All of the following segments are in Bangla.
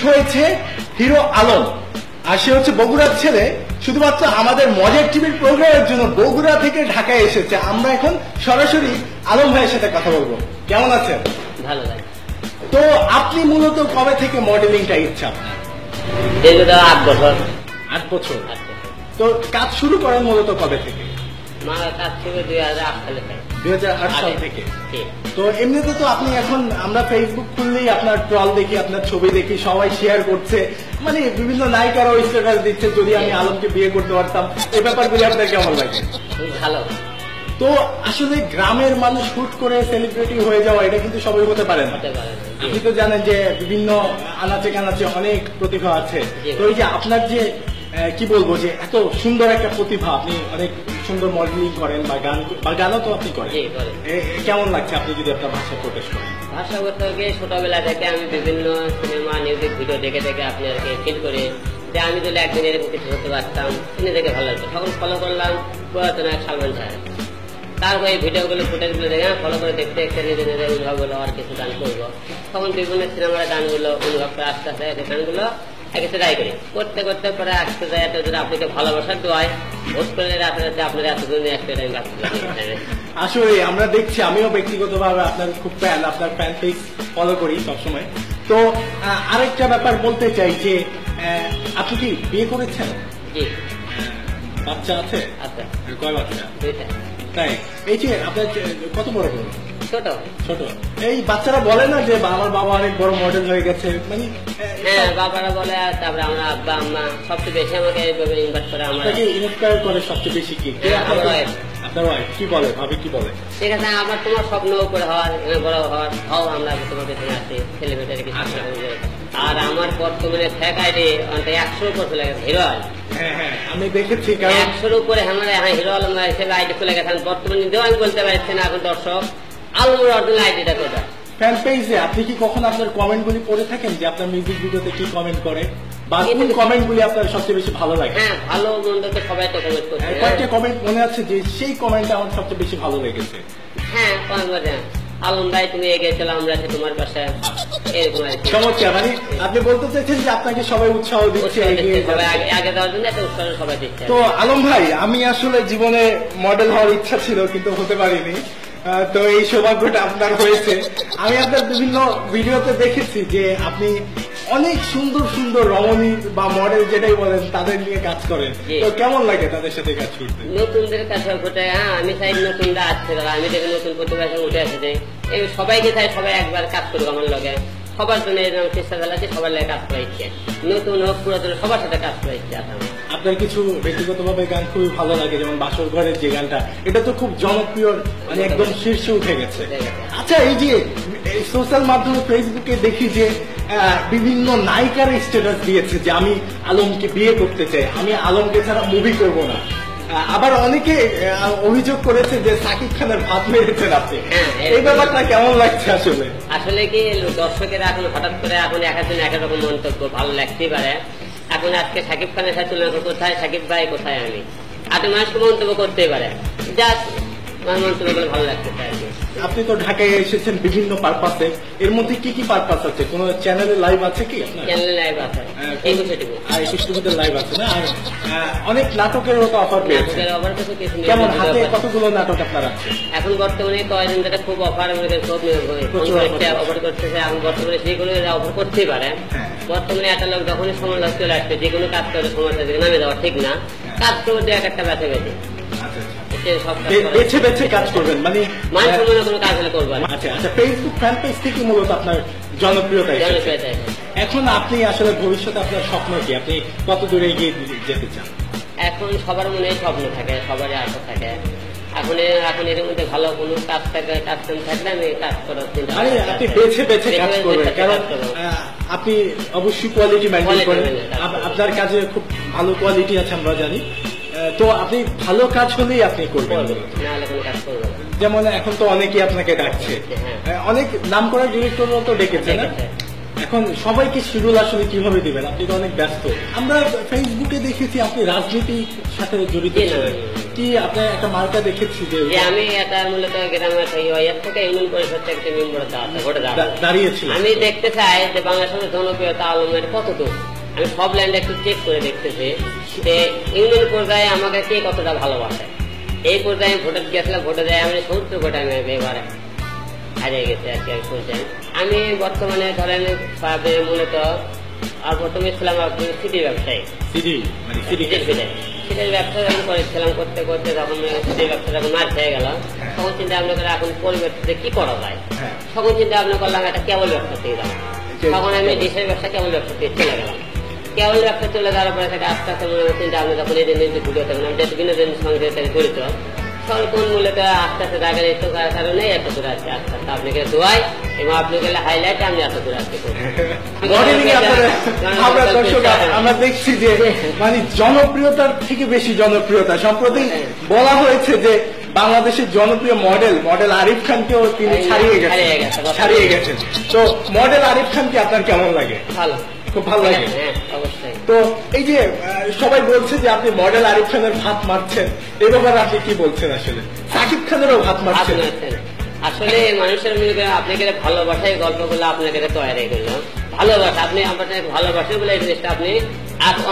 হয়েছে হিরো আলম, আর সে হচ্ছে বগুড়ার ছেলে। শুধুমাত্র আমাদের মজার টিভির প্রোগ্রামের জন্য বগুড়া থেকে ঢাকায় এসেছে। আমরা এখন সরাসরি আলম ভাইয়ের সাথে কথা বলবো। কেমন আছেন? ভালো লাগে। তো আপনি মূলত কবে থেকে মডেলিংটা ইচ্ছা আপনার? 8 বছর। 8 বছর। তো কাজ শুরু করেন মূলত কবে থেকে? কাজ শুরু 2008 সালে। 2008 সাল থেকে। তো এমনিতে তো আপনি এখন আমরা ফেসবুক খুললেই আপনার ট্রল দেখি, আপনার ছবি দেখি, সবাই শেয়ার করছে, মানে বিভিন্ন নায়িকারাও স্ট্যাটাস দিচ্ছে যদি আমি আলমকে বিয়ে করতে পারতাম। এই ব্যাপারগুলি আপনার কেমন লাগে? ভালো। তো আসলে গ্রামের মানুষ হুট করে সেলিব্রিটি হয়ে যাওয়া এটা কিন্তু সবাই হতে পারে না। আপনি তো জানেন যে বিভিন্ন আনাচে কানাচে অনেক প্রতিভা আছে। তো এই যে আপনার যে কি বলবো যে এত সুন্দর একটা প্রতিভা, আপনি অনেক সুন্দর মডেলিং করেন বা গানও তো আপনি করেন, কেমন লাগছে আপনি যদি আপনার ভাষা প্রকাশ করেন? ভাষা করতে গিয়ে ছোটবেলা থেকে আমি বিভিন্ন সিনেমা মিউজিক ভিডিও দেখে দেখে আপনি আর কি ফিল করে যে আমি যদি একদিন এরকম কিছু করতে পারতাম, তিনি দেখে ভালো লাগতো। তখন ফলো করলাম পুরাতন এক সালমান সাহেব। তারপর এই ভিডিওগুলো ফুটেজগুলো দেখে ফলো করে দেখতে দেখতে নিজে নিজে অনুভব হলো আর কিছু গান করবো। তখন বিভিন্ন সিনেমার গানগুলো অনুভব করে আস্তে আস্তে গানগুলো একে ট্রাই করি। করতে করতে পরে আসতে যায় যদি আপনাকে ভালোবাসার দোয়ায় ভোট করে রাতে রাতে আপনার এতদিন একটা টাইম আসলে আমরা দেখছি, আমিও ব্যক্তিগতভাবে আপনার খুব ফ্যান, আপনার ফ্যান পেজ ফলো করি সবসময়। তো আরেকটা ব্যাপার বলতে চাই যে আপনি কি বিয়ে করেছেন? জি। বাচ্চা আছে? আচ্ছা। কয় বাচ্চা? 2টা। তাই? এই যে আপনার কত বড়? ছোট। ছোট। এই বাচ্চারা বলে না যে আমার বাবা অনেক বড় মডেল হয়ে গেছে, মানে হ্যাঁ বাবারা বলে। আর তারপরে আমরা আব্বা আম্মা সবচেয়ে বেশি আমাকে এইভাবে ইনভাইট করে। আমাকে ইন্সপায়ার করে সবচেয়ে বেশি কি? আমার ওয়াইফ। আপনার ওয়াইফ কি বলে? ভাবি কি বলে? ঠিক আছে, আমার তোমার স্বপ্ন উপরে হওয়ার, বড় হওয়ার, হও আমরা তোমার পেছনে আসছি, ছেলেমেয়েদের কিছু। আর আমার বর্তমানে ফেক আইডি 100 উপর চলে গেছে, হিরো আলম। হ্যাঁ আমি দেখেছি। 100 উপরে আমার হিরো আলম হিসেবে আইডি খুলে গেছে। বর্তমানে নিজেও আমি বলতে পারছি না এখন দর্শক আলমের অরিজিনাল আইডিটা কোথায়। ফ্যান পেজে আপনি কি কখন আপনার কমেন্ট গুলি পড়ে থাকেন যে আপনার মিউজিক ভিডিওতে কি কমেন্ট করে, বা কোন কমেন্ট গুলি আপনার সবচেয়ে বেশি ভালো লাগে? হ্যাঁ ভালো মন্দ তো সবাই তো কমেন্ট করছে। কয়েকটা কমেন্ট মনে আছে যে সেই কমেন্টটা আমার সবচেয়ে বেশি ভালো লেগেছে? হ্যাঁ আলম ভাই তুমি এগিয়ে চলো, আমরা আছি তোমার পাশে, এরকম আর কি। চমৎকার। মানে আপনি বলতে চাইছেন যে আপনাকে সবাই উৎসাহ দিচ্ছে, আগে দেওয়ার জন্য একটা উৎসাহ সবাই দিচ্ছে। তো আলম ভাই, আমি আসলে জীবনে মডেল হওয়ার ইচ্ছা ছিল কিন্তু হতে পারিনি। তো এই সৌভাগ্যটা আপনার হয়েছে। আমি আপনার বিভিন্ন ভিডিওতে দেখেছি যে আপনি অনেক সুন্দর সুন্দর রমণী বা মডেল যেটাই বলেন তাদের নিয়ে কাজ করেন। তো কেমন লাগে তাদের সাথে কাজ করতে? নতুনদের কাছে ঘটে। হ্যাঁ আমি চাই নতুনরা আসছে, আমি দেখে নতুন প্রতিভা উঠে আসে, এই সবাইকে চাই সবাই একবার কাজ করুক আমার লগে। সবার জন্য চেষ্টা চালাচ্ছি, সবার লাগে কাজ করা ইচ্ছে, নতুন হোক পুরাতন সবার সাথে কাজ করা ইচ্ছে আছে। আপনার কিছু ব্যক্তিগতভাবে গান খুবই ভালো লাগে, যেমন বাসর ঘরের যে গানটা, এটা তো খুব জনপ্রিয়, মানে একদম শীর্ষে উঠে গেছে। আচ্ছা, এই যে সোশ্যাল মাধ্যমে ফেসবুকে দেখি যে বিভিন্ন নায়িকার স্ট্যাটাস দিয়েছে যে আমি আলমকে বিয়ে করতে চাই, আমি আলমকে ছাড়া মুভি করব না। আবার অনেকে অভিযোগ করেছে যে সাকিব খানের ভাত মেরেছেন আপনি। এই ব্যাপারটা কেমন লাগছে আসলে? আসলে কি দর্শকেরা এখন হঠাৎ করে এখন এক একজন এক রকম মন্তব্য ভালো লাগতেই পারে। এখন আজকে সাকিব খানের সাথে তুলনা কোথায় সাকিব ভাই কোথায় আমি, আপনি মানুষকে মন্তব্য করতেই পারে, যা মন্তব্য করে ভালো লাগতে চাই। আপনি তো ঢাকায় এসেছেন বিভিন্ন পারপাসে, এর মধ্যে কি কি পারপাস আছে? কোন চ্যানেলে লাইভ আছে কি? চ্যানেলে লাইভ আছে, 21 লাইভ আছে না? আর অনেক নাটকের মতো অফার পেয়েছে। কেমন হাতে কতগুলো নাটক আপনার আছে? এখন বর্তমানে কয়েকদিন ধরে খুব অফার অফার করতেছে। এখন বর্তমানে যেগুলো অফার করতেই পারে। বর্তমানে একটা লোক যখনই সময় চলে আসছে, যে কোনো কাজ করে সময় নামে দেওয়া ঠিক না, কাজ করে দিয়ে একটা ব্যথা বেঁধে বেছে বেছে কাজ করবেন, মানে কোনো কাজ হলে করবেন। আচ্ছা আচ্ছা, ফেসবুক ফ্যান পেজ থেকে মূলত আপনার জনপ্রিয়তা। এখন আপনি আসলে ভবিষ্যতে আপনার স্বপ্ন কি? আপনি কত দূরে এগিয়ে যেতে চান? এখন সবার মনে স্বপ্ন থাকে, সবারই আশা থাকে। এখন এর মধ্যে ভালো কোনো কাজ থাকে, কাজ থাকলে আমি কাজ করার চিন্তা। আপনি বেছে বেছে কাজ করবেন, কারণ আপনি অবশ্যই কোয়ালিটি মেনটেন করেন। আপনার কাজে খুব ভালো কোয়ালিটি আছে আমরা জানি। তো আপনি ভালো কাজ হলেই আপনি করবেন, যেমন এখন তো অনেকেই আপনাকে ডাকছে, অনেক নাম করা ডিরেক্টরও তো ডেকেছে না? এখন সবাইকে শিডিউল আসলে কিভাবে দিবেন? আপনি তো অনেক ব্যস্ত। আমরা ফেসবুকে দেখেছি আপনি রাজনীতির সাথে জড়িত ছিলেন। কি আপনার একটা মার্কা দেখেছি যে আমি এটা মূলত গ্রামের থেকে ইউনিয়ন পরিষদ থেকে মেম্বার দাঁড়িয়েছিল। আমি দেখতে চাই যে বাংলাদেশের জনপ্রিয়তা আলমের কতটুকু। আমি সব ল্যান্ড একটু চেক করে দেখতেছি যে ইউনিয়ন পর্যায়ে আমাকে কে কতটা ভালোবাসে। এই পর্যায়ে ভোটে গেছিলাম, ভোটে দেয় আমি 70 ভোটে আমি এবারে হারিয়ে গেছে আর কি। আমি শুনছেন আমি বর্তমানে ধরেন মূলত আর প্রথমে ছিলাম সিটির ব্যবসায়ী। সিটির ব্যবসা যখন করেছিলাম করতে করতে যখন সিটির ব্যবসা যখন মার খেয়ে গেল, তখন চিন্তা ভাবনা করে এখন পরিবর্তে কি করা যায়। তখন চিন্তা ভাবনা করলাম একটা কেবল ব্যবসা দিয়ে যাবো। তখন আমি ডিশের ব্যবসা কেবল ব্যবসা দিয়ে চলে গেলাম। কেবল ব্যবসা চলে যাওয়ার পরে থেকে আস্তে আস্তে মনে চিন্তা ভাবনা যখন এই দিন ভিডিও থাকলাম যেহেতু বিনোদন সঙ্গে জড়িত স্বল্প মূল্যে আস্তে আস্তে জায়গায় একটু কারণে এত দূরে আসছে। আস্তে আস্তে আপনাকে দোয়াই এবং আপনি গেলে হাইলাইট আমি এত দূরে আসতে আমরা দেখছি যে মানে জনপ্রিয়তার থেকে বেশি জনপ্রিয়তা। সম্প্রতি বলা হয়েছে যে বাংলাদেশের জনপ্রিয় মডেল আরিফ খানকেও তিনি ছাড়িয়ে গেছেন। তো মডেল আরিফ খানকে আপনার কেমন লাগে? ভালো, খুব ভালো লাগে। তো এই যে সবাই বলছে যে আপনি মডেল আরিফ খানের ভাত মারছেন, এই ব্যাপারে আপনি কি বলছেন? আসলে সাকিব খানেরও ভাত মারছেন। আসলে মানুষের মনে আপনাকে ভালোবাসায় গল্পগুলো আপনাকে তৈরি করলো। ভালোবাসা আপনি আপনাকে ভালোবাসেন বলে এই জিনিসটা আপনি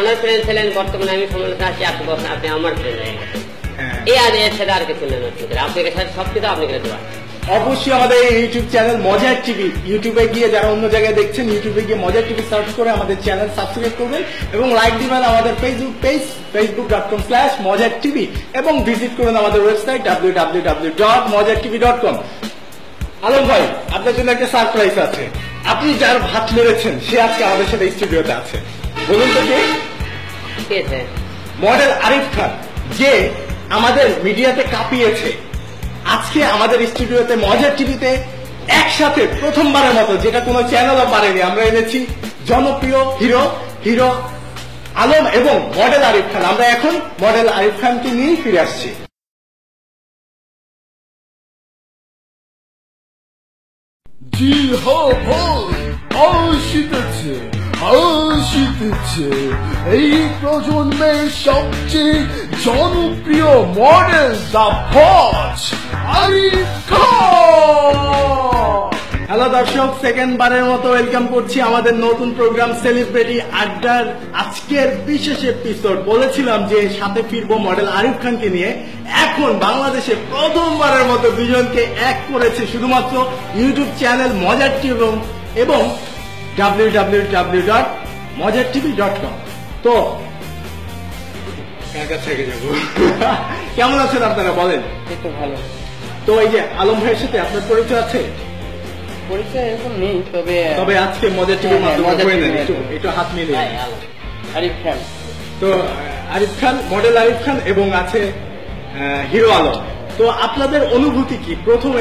অনেক ফ্রেন্ড ছিলেন, বর্তমানে আমি সমালোচনা আসছি 8 বছর আপনি আমার ফ্রেন্ড হয়ে গেছেন। এই আর এর সাথে আর কিছু নেই, আপনাকে সাথে সবকিছু আপনাকে দেওয়া। অবশ্যই আমাদের ইউটিউব চ্যানেল মজার টিভি, ইউটিউবে গিয়ে যারা অন্য জায়গায় দেখছেন ইউটিউবে গিয়ে মজার টিভি সার্চ করে আমাদের চ্যানেল সাবস্ক্রাইব করবেন এবং লাইক দিবেন আমাদের ফেসবুক পেজ facebook.com/মজারtv এবং ভিজিট করুন আমাদের ওয়েবসাইট www.mojartv.com। আলম ভাই, আপনার জন্য একটা সারপ্রাইজ আছে। আপনি যার ভাত মেরেছেন সে আজকে আমাদের সাথে স্টুডিওতে আছে। বলুন তো কে? মডেল আরিফ খান, যে আমাদের মিডিয়াতে কাঁপিয়েছে। আজকে আমাদের স্টুডিওতে মজার টিভিতে একসাথে প্রথমবারের মতো, যেটা কোনো চ্যানেলও পারেনি, আমরা এনেছি জনপ্রিয় হিরো আলম এবং মডেল আরিফ খান। আমরা এখন মডেল আরিফ খানকে নিয়ে ফিরে আসছি। জি হ্যাঁ আসিতেছে এই প্রজন্মের সবচেয়ে জনপ্রিয় মডেল দা ফজ আরিফ খান। হ্যালো দর্শক, সেকেন্ড বারের মতো ওয়েলকাম করছি আমাদের নতুন প্রোগ্রাম সেলিব্রিটি আড্ডার আজকের বিশেষ এপিসোড। বলেছিলাম যে সাথে ফিরবো মডেল আরিফ খানকে নিয়ে। এখন বাংলাদেশে প্রথমবারের মতো দুজনকে এক করেছে শুধুমাত্র ইউটিউব চ্যানেল মজার টিভি এবং www.mojartv.com। তো কেমন আছেন আপনারা বলেন? একটু ভালো। তো এই যে আলম ভাইয়ের সাথে আপনার পরিচয় আছে? পরিচয় এরকম নেই, তবে আজকে মজার টিভির মাধ্যমে একটু হাত মিলিয়ে আরিফ খান। তো আরিফ খান, মডেল আরিফ খান এবং আছে হিরো আলম। তো আপনাদের অনুভূতি কি? প্রথমে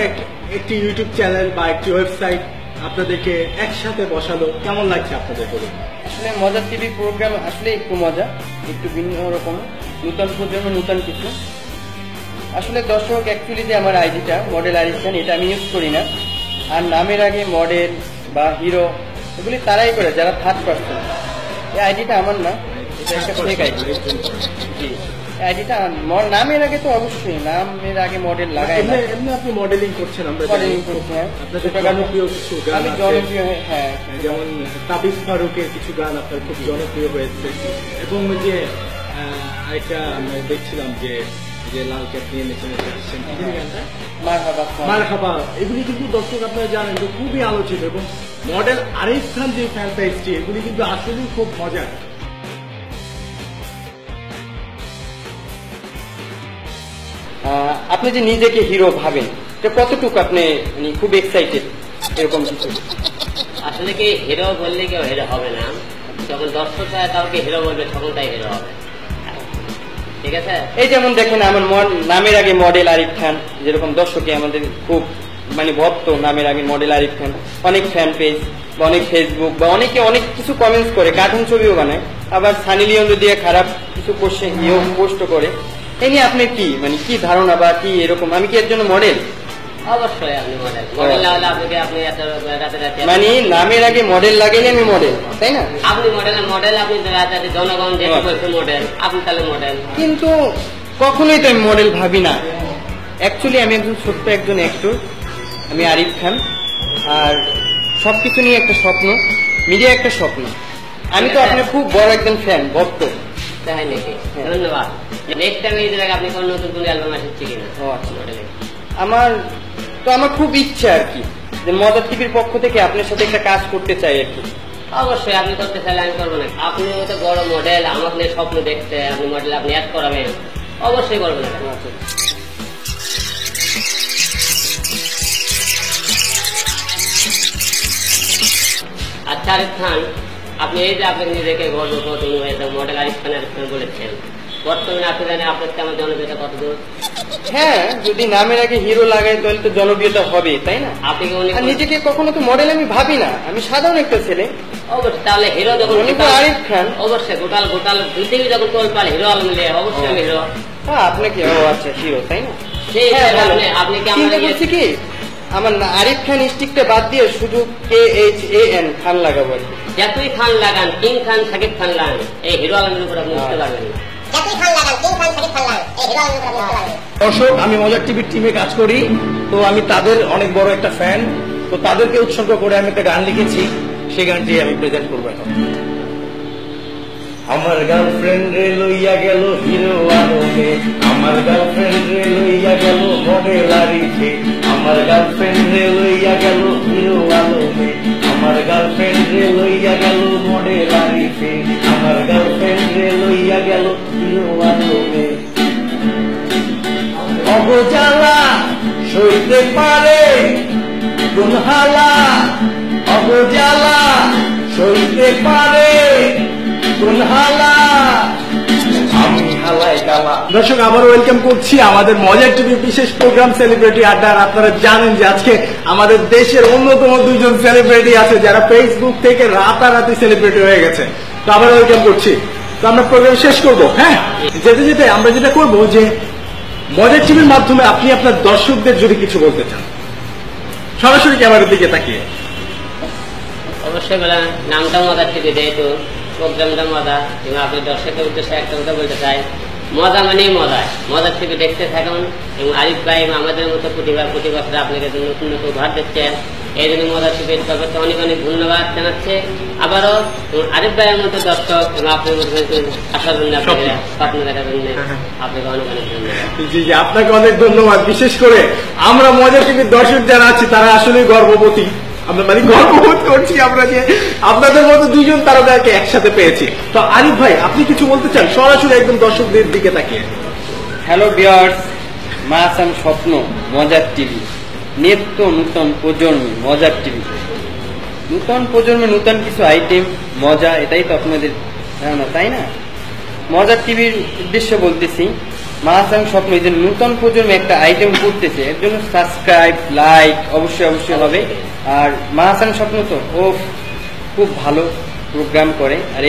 একটি ইউটিউব চ্যানেল বা একটি ওয়েবসাইট আপনাদেরকে একসাথে বসালো, কেমন লাগছে আপনাদের? বলুন। আসলে মজার টিভি প্রোগ্রাম আসলে একটু মজা, একটু ভিন্ন রকম, নতুন প্রজন্ম, নতুন কিছু। আসলে দর্শক অ্যাকচুয়ালি যে আমার আইডিটা মডেল আরিফ খান, এটা আমি ইউজ করি না। আর নামের আগে মডেল বা হিরো এগুলি তারাই করে যারা থার্ড পার্সন। এই আইডিটা আমার না, এটা একটা ফেক আইডি। জি, আইডিটা নামের আগে তো অবশ্যই নামের আগে মডেল লাগাই না। এমনি আপনি মডেলিং করছেন, আমরা মডেলিং করছি। হ্যাঁ, আপনাদের জনপ্রিয় কিছু গান আমি জনপ্রিয়, হ্যাঁ, যেমন তাবিজ ফারুকের কিছু গান আপনার খুব জনপ্রিয় হয়েছে। এবং ওই যে আরেকটা দেখছিলাম যে লাল ক্যাপ নিয়ে নেচে আসছেন, গানটা মারহাবা, এগুলি কিন্তু দর্শক আপনারা জানেন যে খুবই আলোচিত। এবং মডেল আরিফ খান যে ফ্যান পেজটি, এগুলি কিন্তু আসলেই খুব মজার। আপনি যে নিজেকে হিরো ভাবেন, কতটুকু আপনি খুব এক্সাইটেড এরকম কিছু? আসলে কি হিরো বললে কেউ হিরো হবে না, যখন দর্শক কাউকে হিরো বলবে তখন তাই হিরো হবে। ঠিক আছে, এই যেমন দেখেন আমার নামের আগে মডেল আরিফ খান, যেরকম দর্শকে আমাদের খুব ভক্ত, নামের আগে মডেল আরিফ খান, অনেক ফ্যান পেজ বা অনেক ফেসবুক বা অনেকে অনেক কিছু কমেন্টস করে, কার্টুন ছবিও বানায়, আবার সানি লিওন দিয়ে খারাপ কিছু পোস্ট করে। এই নিয়ে আপনি কি কি ধারণা বা কি এরকম? আমি কি এর জন্য মডেল? অবশ্যই আপনি মডেল মডেল না হলে আপনাকে আপনি এত রাতে রাতে মানে নামের আগে মডেল লাগেনি, আমি মডেল, তাই না? আপনি মডেল আপনি রাতে রাতে জনগণ যেটা বলছে মডেল, আপনি তাহলে মডেল। কিন্তু কখনোই তো আমি মডেল ভাবি না। অ্যাকচুয়ালি আমি একজন ছোট্ট একজন অ্যাক্টর, আমি আরিফ খান। আর সবকিছু নিয়ে একটা স্বপ্ন, মিডিয়া একটা স্বপ্ন। আমি তো আপনার খুব বড় একজন ফ্যান, ভক্ত। তাই নাকি? ধন্যবাদ। নেক্সট টাইম এই জায়গায় আপনি কোন নতুন কোন অ্যালবাম আসছে কিনা? ও আচ্ছা, আমার খুব ইচ্ছা আর কি যে মজার টিভির পক্ষ থেকে আপনার সাথে একটা কাজ করতে চাই আর কি। অবশ্যই আপনি করতে চাইলে আমি করবো না। আপনি তো বড় মডেল, আমাকে নিয়ে স্বপ্ন দেখতে, আপনি মডেল আপনি অ্যাড করাবেন, অবশ্যই করবেন না। আচ্ছা আরিফ খান, আপনি এই যে আপনাকে নিজেকে গর্ববোধ অনুভূত মডেল আরিফ খান বলেছেন, বর্তমানে আপনি জানেন আপনার কেমন জনপ্রিয়তা কত দূর? হ্যাঁ, যদি নামের আগে হিরো লাগাই তাহলে তো জনপ্রিয়তা হবে, তাই না? আপনি কি আর নিজেকে কখনো তো মডেল আমি ভাবি না, আমি সাধারণ একটা ছেলে। অবশ্যই তাহলে হিরো যখন আরিফ খান, অবশ্যই গোটাল পৃথিবী যখন তোল পারে হিরো আলম নিয়ে, অবশ্যই আমি হিরো। হ্যাঁ, আপনাকে ও আচ্ছা হিরো, তাই না? সেই আপনি কি চিন্তা করছি কি আমার আরিফ খান স্টিকটা বাদ দিয়ে শুধু KHAN খান লাগাবো। যতই খান লাগান, কিং খান সাকিব খান লাগান, এই হিরো আলমের উপর আপনি বুঝতে পারবেন না। দর্শক, আমি মজার টিভির টিমে কাজ করি, তো আমি তাদের অনেক বড় একটা ফ্যান। তো তাদেরকে উৎসর্গ করে আমি একটা গান লিখেছি, সেই গানটি আমি প্রেজেন্ট করবো এখন। আমার গার্লফ্রেন্ড রে লইয়া গেল হিরো আলমে, আমার গার্লফ্রেন্ড রে লইয়া গেল মডেল আরিফে, আমার গার্লফ্রেন্ড রে লইয়া গেল হিরো আলমে, আমার গার্লফ্রেন্ড রে লইয়া গেল মডেল আরিফে, আমার গার্লফ্রেন্ড রে লইয়া গেল হিরো আলমে। অগজালা সইতে পারে কোন হালা, অগজালা সইতে পারে কোন হালা, আমি হালাই কালা। দর্শক, আবার ওয়েলকাম করছি আমাদের মজার টিভি বিশেষ প্রোগ্রাম সেলিব্রিটি আড্ডা। আপনারা জানেন যে আজকে আমাদের দেশের অন্যতম দুইজন সেলিব্রিটি আছে যারা ফেসবুক থেকে রাতারাতি সেলিব্রিটি হয়ে গেছে। তো আবার ওয়েলকাম করছি। তো আমরা প্রোগ্রাম শেষ করবো। হ্যাঁ, যেতে যেতে আমরা যেটা করবো যে মজার টিভির মাধ্যমে আপনি আপনার দর্শকদের যদি কিছু বলতে চান, সরাসরি ক্যামেরার দিকে তাকিয়ে। অবশ্যই বলেন, নামটা মজার টিভি, যেহেতু প্রোগ্রামটা মজা, এবং আপনি দর্শকের উদ্দেশ্যে একটা কথা বলতে চাই, মজা মানেই মজা। মজার টিভি দেখতে থাকুন, এবং আরিফ ভাই আমাদের মতো প্রতি বছর আপনাকে নতুন নতুন উপহার দিচ্ছেন। এই জন্য মজার টিভির ব্যাপারটা অনেক অনেক ধন্যবাদ জানাচ্ছে। আবারও আরিফ ভাইয়ের মতো দর্শক এবং আপনার মতো আসার জন্য, স্বপ্ন দেখার জন্য আপনাকে অনেক অনেক ধন্যবাদ। জি জি, আপনাকে অনেক ধন্যবাদ। বিশেষ করে আমরা মজার টিভির দর্শক যারা আছি তারা আসলে গর্ববতী, আমরা মানে গর্ববোধ করছি আমরা যে আপনাদের মতো দুইজন তারকাকে একসাথে পেয়েছি। তো আরিফ ভাই, আপনি কিছু বলতে চান সরাসরি একদম দর্শকদের দিকে তাকিয়ে? হ্যালো ভিউয়ার্স, মাসাম স্বপ্ন মজার টিভি, নিত্য নূতন প্রজন্মে মজার টিভি, নূতন প্রজন্মে নূতন কিছু আইটেম, মজা, এটাই তো আপনাদের ধারণা, তাই না? মজার টিভির উদ্দেশ্যে বলতেছি, মাসাম স্বপ্ন এই যে নূতন প্রজন্মে একটা আইটেম করতেছে, এর জন্য সাবস্ক্রাইব, লাইক অবশ্যই হবে। আর মাসাম স্বপ্ন তো ও খুব ভালো প্রোগ্রাম করে, আর